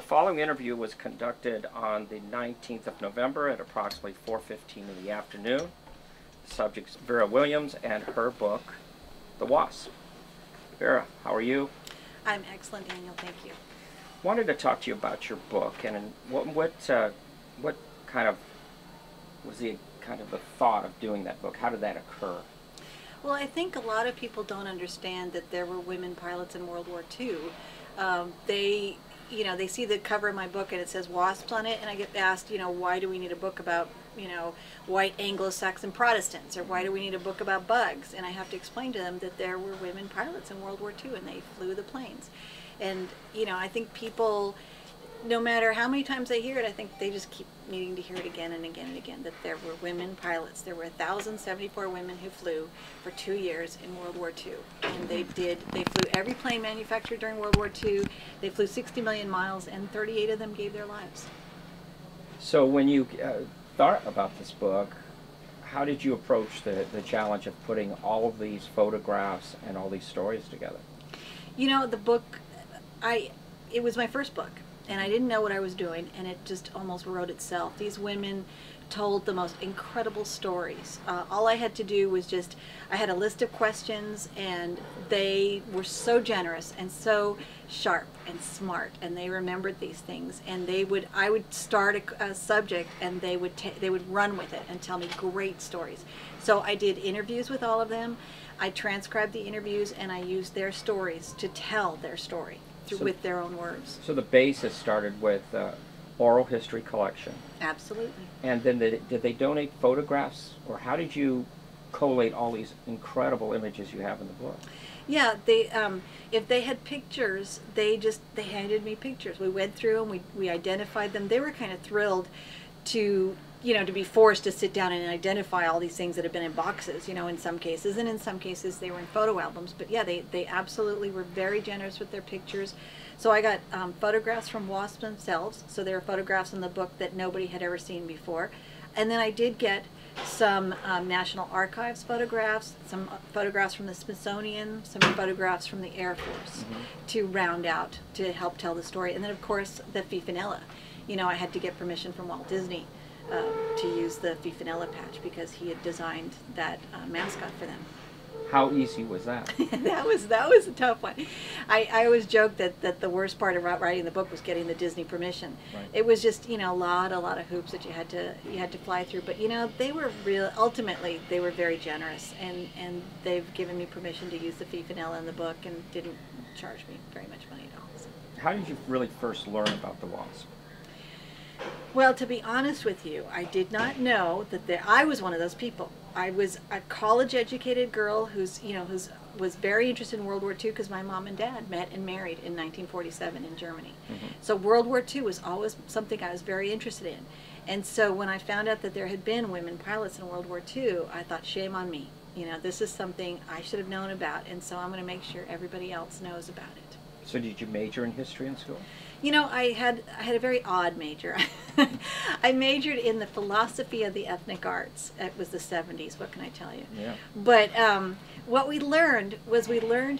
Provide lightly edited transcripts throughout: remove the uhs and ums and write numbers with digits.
The following interview was conducted on the 19th of November at approximately 4:15 in the afternoon. The subject is Vera Williams and her book, The WASP. Vera, how are you? I'm excellent, Daniel. Thank you. Wanted to talk to you about your book, and what kind of was the thought of doing that book? How did that occur? Well, I think a lot of people don't understand that there were women pilots in World War II. They see the cover of my book and it says WASPs on it, and I get asked, why do we need a book about, white Anglo-Saxon Protestants, or why do we need a book about bugs? And I have to explain to them that there were women pilots in World War II and they flew the planes. And, I think people, no matter how many times they hear it, I think they just keep needing to hear it again and again and again, that there were women pilots. There were 1,074 women who flew for 2 years in World War II. And they flew every plane manufactured during World War II. They flew 60 million miles, and 38 of them gave their lives. So when you thought about this book, how did you approach the challenge of putting all of these photographs and all these stories together? The book, it was my first book. And I didn't know what I was doing, and it just almost wrote itself. These women told the most incredible stories. All I had to do was I had a list of questions, and they were so generous and so sharp and smart, and they remembered these things. And I would start a subject, and they would run with it and tell me great stories. So I did interviews with all of them. I transcribed the interviews, and I used their stories to tell their story with their own words. So the basis started with oral history collection. Absolutely. And then did they donate photographs, or how did you collate all these incredible images you have in the book? Yeah, if they had pictures, they handed me pictures. We went through them, we identified them. They were kind of thrilled to be forced to sit down and identify all these things that have been in boxes, in some cases, and in some cases they were in photo albums. But yeah, they absolutely were very generous with their pictures. So I got photographs from WASPs themselves. So there are photographs in the book that nobody had ever seen before. And then I did get some National Archives photographs, some photographs from the Smithsonian, some photographs from the Air Force to round out, to help tell the story. And then of course the Fifinella. I had to get permission from Walt Disney to use the Fifinella patch because he had designed that mascot for them. How easy was that? that was a tough one. I always joke that the worst part about writing the book was getting the Disney permission. Right. It was just a lot of hoops that you had to fly through. But they were ultimately they were very generous, and they've given me permission to use the Fifinella in the book and didn't charge me very much money at all. So. How did you really first learn about the WASP? Well, to be honest with you, I did not know that I was one of those people. I was a college-educated girl who was very interested in World War II because my mom and dad met and married in 1947 in Germany. So World War II was always something I was very interested in. And so when I found out that there had been women pilots in World War II, I thought, shame on me. This is something I should have known about, and so I'm going to make sure everybody else knows about it. So did you major in history in school? I had a very odd major. I majored in the philosophy of the ethnic arts. It was the 70s, what can I tell you? Yeah. But what we learned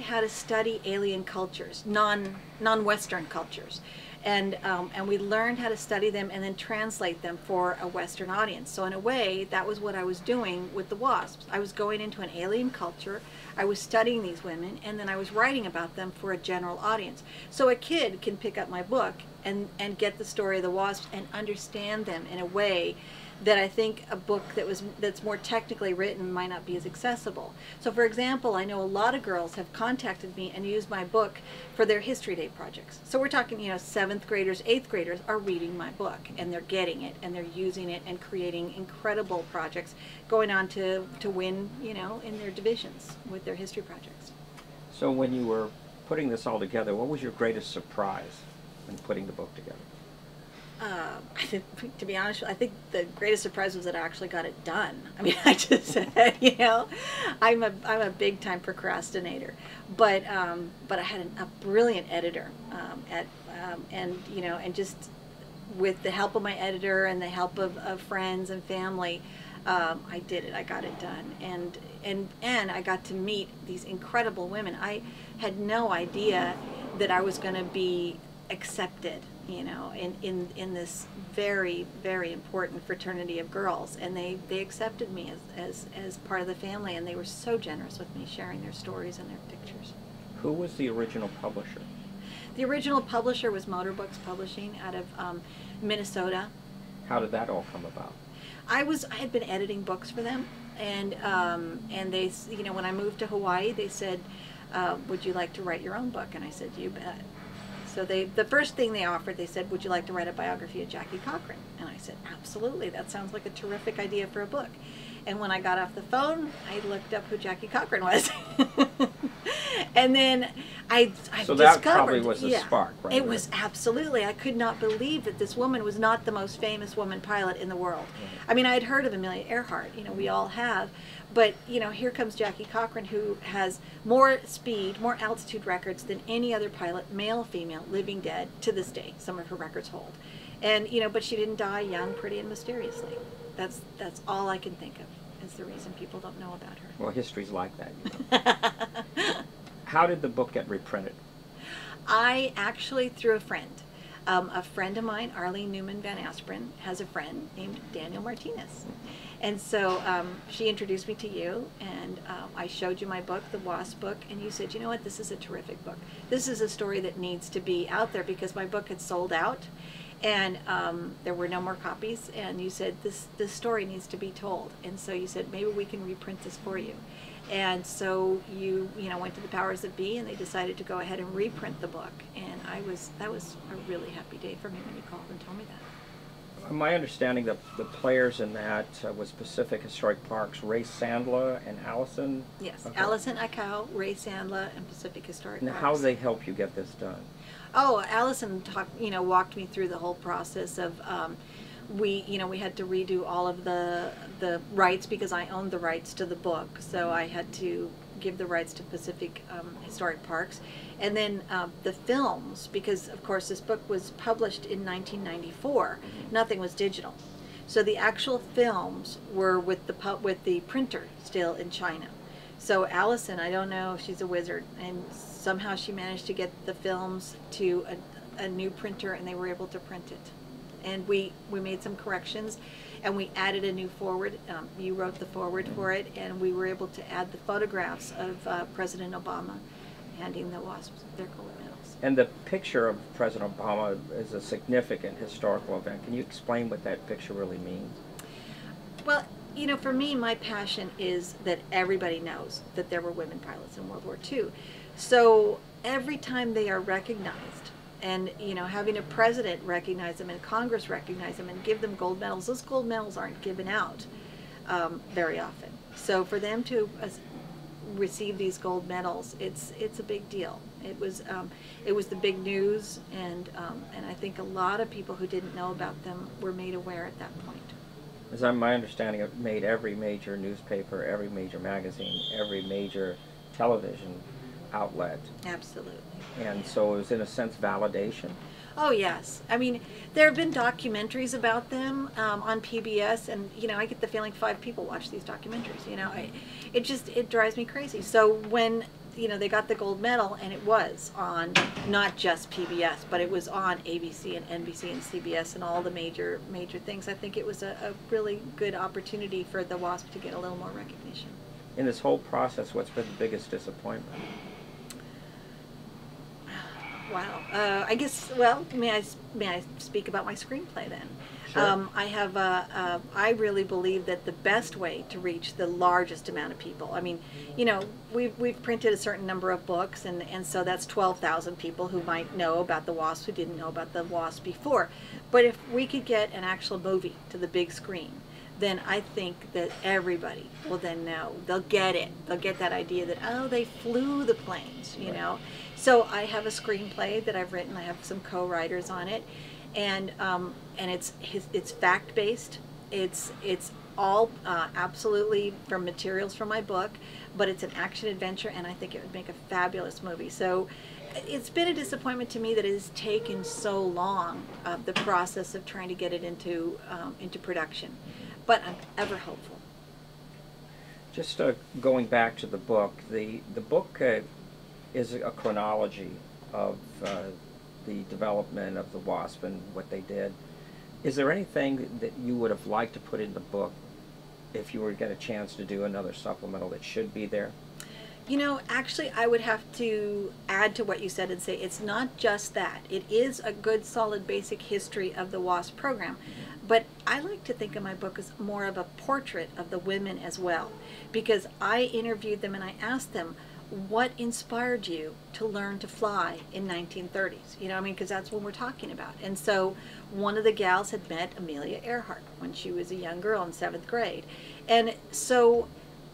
how to study alien cultures, non-Western cultures. And we learned how to study them and then translate them for a Western audience. So in a way, that was what I was doing with the WASPs. I was going into an alien culture, I was studying these women, and then I was writing about them for a general audience. So a kid can pick up my book and get the story of the WASPs and understand them in a way that I think a book that's more technically written might not be as accessible. So for example, I know a lot of girls have contacted me and used my book for their History Day projects. So we're talking, 7th graders, 8th graders are reading my book, and they're getting it, and they're using it and creating incredible projects, going on to win, in their divisions with their history projects. So when you were putting this all together, what was your greatest surprise when putting the book together? To be honest, I think the greatest surprise was that I actually got it done. I mean, I'm a big time procrastinator, but I had a brilliant editor, and just with the help of my editor and the help of friends and family, I did it. I got it done, and I got to meet these incredible women. I had no idea that I was going to be accepted, you know, in this very, very important fraternity of girls, and they accepted me as part of the family, and they were so generous with me, sharing their stories and their pictures. Who was the original publisher? The original publisher was Motor Books Publishing out of Minnesota. How did that all come about? I had been editing books for them, and they, you know, when I moved to Hawaii, they said, would you like to write your own book? And I said, you bet. So the first thing they offered, they said, would you like to write a biography of Jackie Cochran? And I said, absolutely, that sounds like a terrific idea for a book. And when I got off the phone, I looked up who Jackie Cochran was. And then I so discovered, that probably was a spark, right? It was absolutely. I could not believe that this woman was not the most famous woman pilot in the world. I mean, I had heard of Amelia Earhart, you know, we all have, but, you know, here comes Jackie Cochran, who has more speed, more altitude records than any other pilot, male, female, living, dead, to this day. Some of her records hold. And, you know, but she didn't die young, pretty, and mysteriously. That's all I can think of is the reason people don't know about her. Well, history's like that, you know. How did the book get reprinted? I actually, through a friend. A friend of mine, Arlene Newman Van Asperen, has a friend named Daniel Martinez. And so she introduced me to you, and I showed you my book, the WASP book, and you said, you know what, this is a terrific book. This is a story that needs to be out there, because my book had sold out, and there were no more copies, and you said, this story needs to be told. And so you said, maybe we can reprint this for you. And so you know, went to the powers that be, and they decided to go ahead and reprint the book. And that was a really happy day for me when you called and told me that. My understanding that the players in that was Pacific Historic Parks, Ray Sandler and Allison. Yes, okay. Allison Akau, Ray Sandler, and Pacific Historic And Parks. how did they help you get this done? Oh, Allison walked me through the whole process of. We had to redo all of the rights, because I owned the rights to the book, so I had to give the rights to Pacific Historic Parks, and then the films, because of course this book was published in 1994. Nothing was digital, so the actual films were with the printer still in China. So Allison, I don't know, she's a wizard, and somehow she managed to get the films to a new printer, and they were able to print it. And we made some corrections, and we added a new foreword. You wrote the foreword for it, and we were able to add the photographs of President Obama handing the WASPs their gold medals. And the picture of President Obama is a significant historical event. Can you explain what that picture really means? Well, you know, for me, my passion is that everybody knows that there were women pilots in World War II. So every time they are recognized, and, you know, having a president recognize them and Congress recognize them and give them gold medals, those gold medals aren't given out very often. So for them to receive these gold medals, it's a big deal. It was the big news, and I think a lot of people who didn't know about them were made aware at that point. As my understanding, it made every major newspaper, every major magazine, every major television outlet. Absolutely. And so it was, in a sense, validation. Oh yes, I mean, there have been documentaries about them on PBS, and you know, I get the feeling 5 people watch these documentaries. You know, it drives me crazy. So when, you know, they got the gold medal, and it was on not just PBS, but it was on ABC and NBC and CBS and all the major things, I think it was a really good opportunity for the WASP to get a little more recognition. In this whole process, what's been the biggest disappointment? Wow. I guess, well, may I speak about my screenplay then? Sure. I really believe that the best way to reach the largest amount of people, I mean, you know, we've printed a certain number of books, and so that's 12,000 people who might know about the WASP who didn't know about the WASP before. But if we could get an actual movie to the big screen, then I think that everybody will then know. They'll get it. They'll get that idea that, oh, they flew the planes, you know. So I have a screenplay that I've written. I have some co-writers on it, and it's fact-based. It's all absolutely from materials from my book, but it's an action-adventure, and I think it would make a fabulous movie. So it's been a disappointment to me that it has taken so long, the process of trying to get it into production. But I'm ever hopeful. Just going back to the book, the book is a chronology of the development of the WASP and what they did. Is there anything that you would have liked to put in the book if you were to get a chance to do another supplemental that should be there? You know, actually, I would have to add to what you said and say it's not just that. It is a good, solid, basic history of the WASP program. But I like to think of my book as more of a portrait of the women as well, because I interviewed them and I asked them, what inspired you to learn to fly in 1930s? You know, I mean, because that's what we're talking about. And so one of the gals had met Amelia Earhart when she was a young girl in 7th grade. And so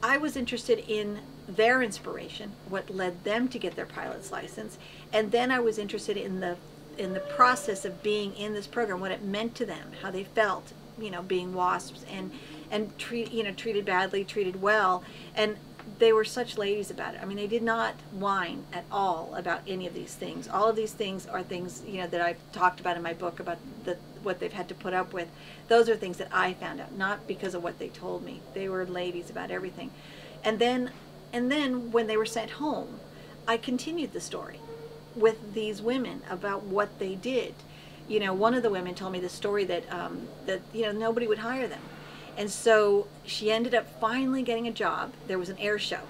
I was interested in their inspiration, what led them to get their pilot's license. And then I was interested in the process of being in this program, what it meant to them, how they felt, you know, being WASPs and treated badly, treated well. And they were such ladies about it. I mean, they did not whine at all about any of these things. All of these things are things, you know, that I've talked about in my book about what they've had to put up with. Those are things that I found out, not because of what they told me. They were ladies about everything. And then when they were sent home, I continued the story with these women about what they did. You know, one of the women told me the story that you know, nobody would hire them. And so she ended up finally getting a job. There was an air show.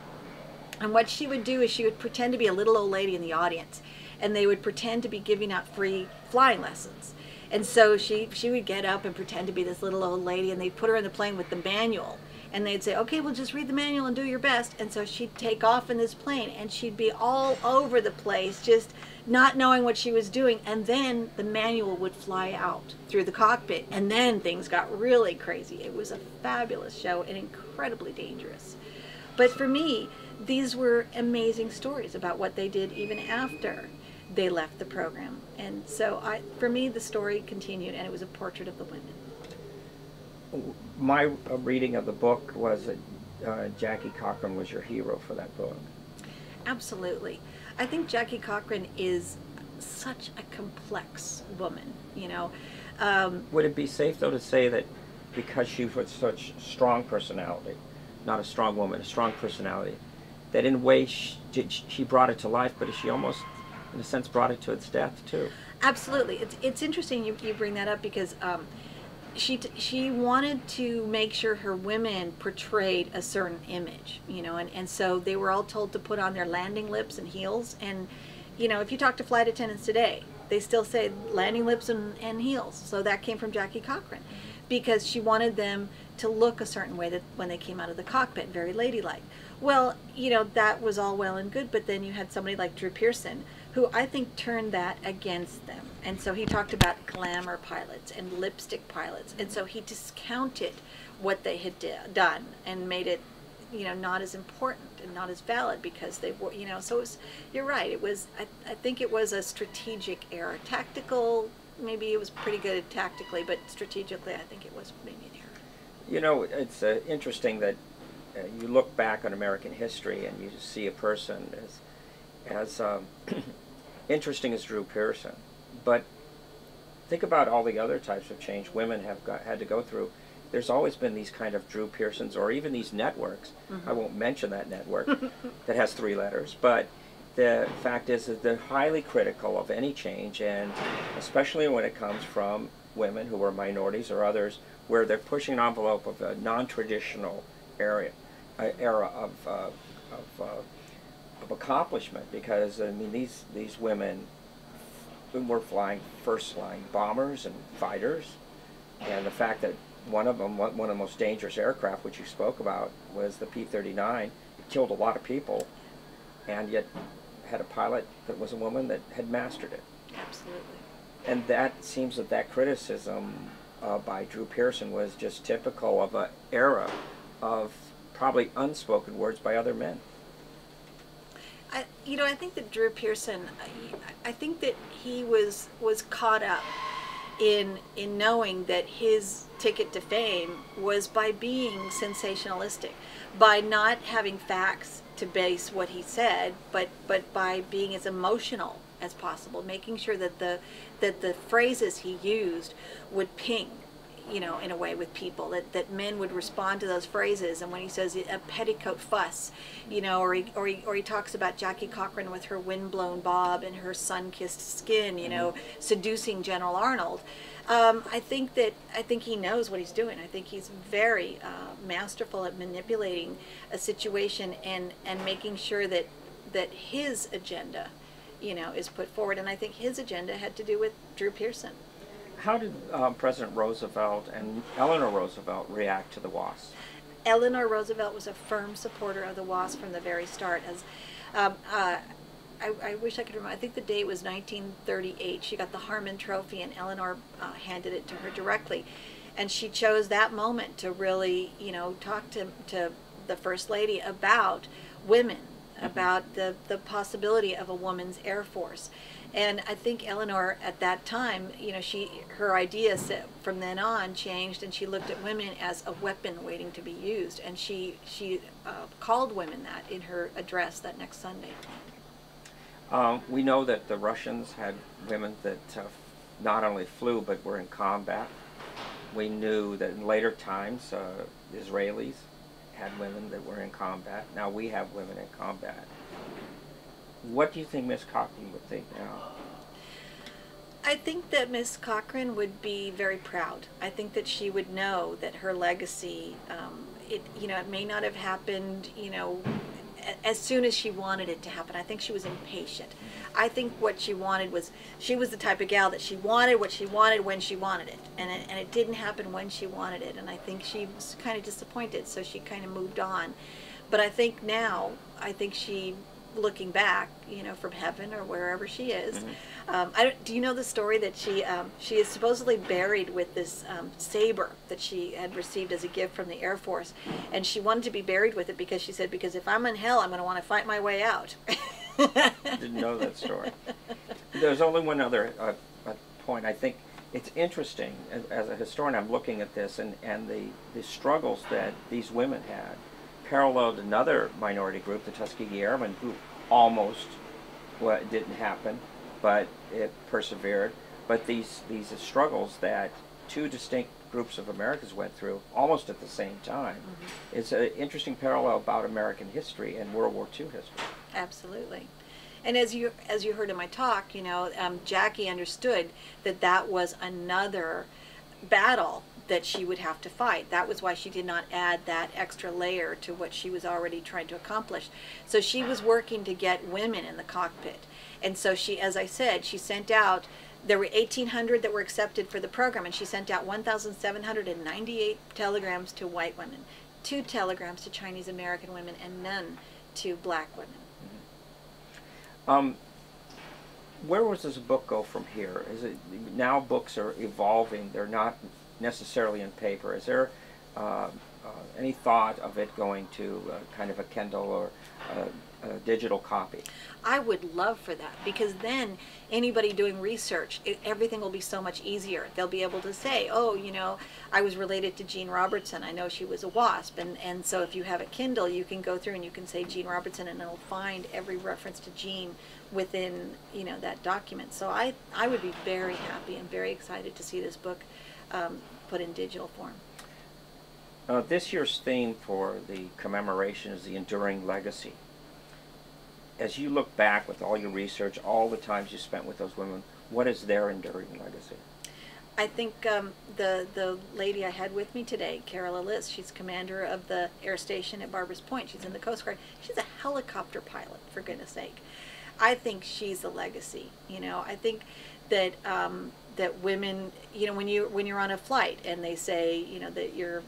And what she would do is she would pretend to be a little old lady in the audience. And they would pretend to be giving out free flying lessons. And so she would get up and pretend to be this little old lady, and they'd put her in the plane with the manual. And they'd say, okay, well, just read the manual and do your best. And so she'd take off in this plane, and she'd be all over the place, just not knowing what she was doing. And then the manual would fly out through the cockpit, and then things got really crazy. It was a fabulous show and incredibly dangerous. But for me, these were amazing stories about what they did even after they left the program. And so for me, the story continued, and it was a portrait of the women. My reading of the book was that Jackie Cochran was your hero for that book. Absolutely. I think Jackie Cochran is such a complex woman, you know. Would it be safe, though, to say that because she was such strong personality, not a strong woman, a strong personality, that in a way she brought it to life, but she almost, in a sense, brought it to its death, too? Absolutely. It's interesting you bring that up, because she wanted to make sure her women portrayed a certain image, you know, and so they were all told to put on their landing lips and heels. And, you know, if you talk to flight attendants today, they still say landing lips and heels. So that came from Jackie Cochran, because she wanted them to look a certain way that when they came out of the cockpit, very ladylike. Well, you know, that was all well and good, but then you had somebody like Drew Pearson, who I think turned that against them. And so he talked about glamour pilots and lipstick pilots. And so he discounted what they had done and made it, you know, not as important and not as valid because they were, you know, so it was, you're right, it was, I think it was a strategic error. Tactical, maybe it was pretty good tactically, but strategically I think it was maybe an error. You know, it's interesting that you look back on American history and you see a person as interesting as Drew Pearson, but think about all the other types of change women have had to go through. There's always been these kind of Drew Pearsons, or even these networks. I won't mention that network that has 3 letters, but the fact is that they're highly critical of any change, and especially when it comes from women who are minorities or others, where they're pushing an envelope of a non-traditional era of accomplishment. Because I mean, these women were first flying bombers and fighters, and the fact that one of them, one of the most dangerous aircraft, which you spoke about, was the P-39. It killed a lot of people, and yet had a pilot that was a woman that had mastered it. Absolutely. And that seems that criticism by Drew Pearson was just typical of an era of probably unspoken words by other men. You know, I think that Drew Pearson, I think that he was caught up in knowing that his ticket to fame was by being sensationalistic, by not having facts to base what he said, but by being as emotional as possible, making sure that the phrases he used would ping, you know, in a way with people, that men would respond to those phrases. And when he says a petticoat fuss, you know, or he talks about Jackie Cochran with her windblown bob and her sun-kissed skin, you know, seducing General Arnold. I think he knows what he's doing. I think he's very masterful at manipulating a situation and making sure that his agenda, you know, is put forward. And I think his agenda had to do with Drew Pearson. How did President Roosevelt and Eleanor Roosevelt react to the WASP? Eleanor Roosevelt was a firm supporter of the WASP from the very start. As I wish I could remember. I think the date was 1938. She got the Harmon Trophy, and Eleanor handed it to her directly, and she chose that moment to really, you know, talk to the First Lady about women, about the possibility of a woman's Air Force. And I think Eleanor at that time, you know, her ideas from then on changed, and she looked at women as a weapon waiting to be used, and she called women that in her address that next Sunday. We know that the Russians had women that not only flew but were in combat. We knew that in later times, Israelis had women that were in combat. Now we have women in combat. What do you think Miss Cochran would think now? I think that Miss Cochran would be very proud. I think that she would know that her legacy, you know, it may not have happened, you know, as soon as she wanted it to happen. I think she was impatient. I think what she wanted was, she was the type of gal that she wanted what she wanted when she wanted it, and it didn't happen when she wanted it, and I think she was kind of disappointed, so she kind of moved on. But I think now, I think she, looking back, you know, from heaven or wherever she is, do you know the story that she is supposedly buried with this saber that she had received as a gift from the Air Force, and she wanted to be buried with it because she said, because if I'm in hell, I'm going to want to fight my way out. Didn't know that story. There's only one other point. I think it's interesting, as a historian, I'm looking at this, and the struggles that these women had paralleled another minority group, the Tuskegee Airmen, who almost, well, it didn't happen, but it persevered. But these struggles that two distinct groups of Americans went through almost at the same time. It's an interesting parallel about American history and World War II history. Absolutely. And as you heard in my talk, you know, Jackie understood that that was another battle that she would have to fight. That was why she did not add that extra layer to what she was already trying to accomplish. So she was working to get women in the cockpit. And so she, as I said, she sent out, there were 1,800 that were accepted for the program, and she sent out 1,798 telegrams to white women, 2 telegrams to Chinese American women, and none to black women. Where does this book go from here? Is it, now books are evolving, they're not necessarily in paper. Is there any thought of it going to kind of a Kindle or a digital copy? I would love for that, because then anybody doing research, everything will be so much easier. They'll be able to say, oh, you know, I was related to Jean Robertson. I know she was a WASP. And so if you have a Kindle, you can go through and you can say Jean Robertson, and it'll find every reference to Jean within, you know, that document. So I would be very happy and very excited to see this book put in digital form. This year's theme for the commemoration is the enduring legacy. As you look back with all your research, all the times you spent with those women, what is their enduring legacy? I think the lady I had with me today, Carol Ellis, she's commander of the air station at Barbers Point. She's in the Coast Guard. She's a helicopter pilot, for goodness sake. I think she's a legacy. You know, I think that that women, you know, when you're on a flight and they say, you know, that your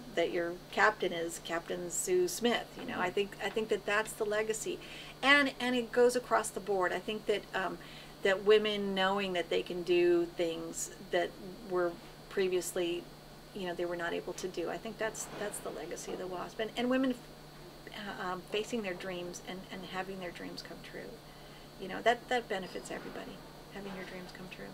captain is Captain Sue Smith, you know, I think that that's the legacy, and it goes across the board. I think that that women knowing that they can do things that were previously, you know, they were not able to do. I think that's the legacy of the WASP, and women facing their dreams and having their dreams come true. You know, that benefits everybody, having your dreams come true.